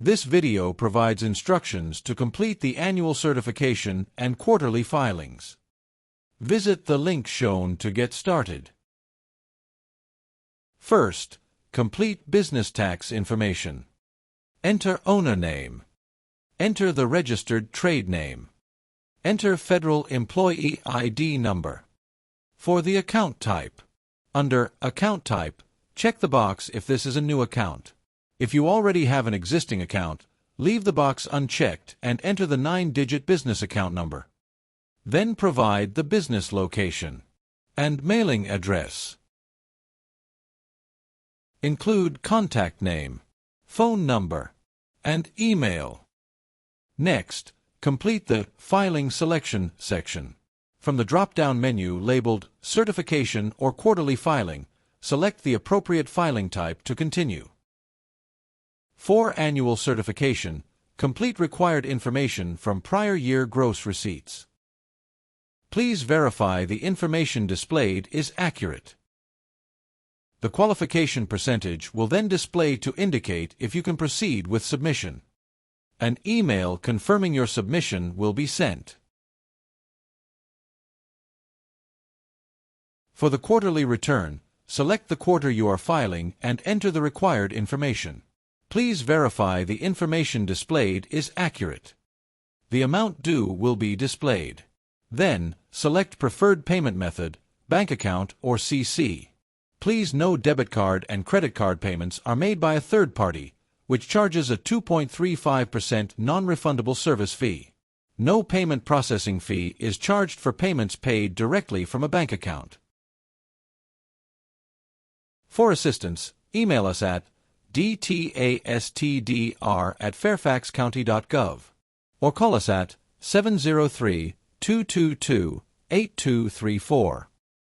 This video provides instructions to complete the annual certification and quarterly filings. Visit the link shown to get started. First, complete business tax information. Enter owner name. Enter the registered trade name. Enter Federal Employee ID number. For the account type, under Account Type, check the box if this is a new account. If you already have an existing account, leave the box unchecked and enter the 9-digit business account number. Then provide the business location and mailing address. Include contact name, phone number, and email. Next, complete the Filing Selection section. From the drop-down menu labeled Certification or Quarterly Filing, select the appropriate filing type to continue. For annual certification, complete required information from prior year gross receipts. Please verify the information displayed is accurate. The qualification percentage will then display to indicate if you can proceed with submission. An email confirming your submission will be sent. For the quarterly return, select the quarter you are filing and enter the required information. Please verify the information displayed is accurate. The amount due will be displayed. Then, select preferred payment method, bank account, or CC. Please note debit card and credit card payments are made by a third party, which charges a 2.35% non-refundable service fee. No payment processing fee is charged for payments paid directly from a bank account. For assistance, email us at dtastdr@fairfaxcounty.gov or call us at 703-222-8234.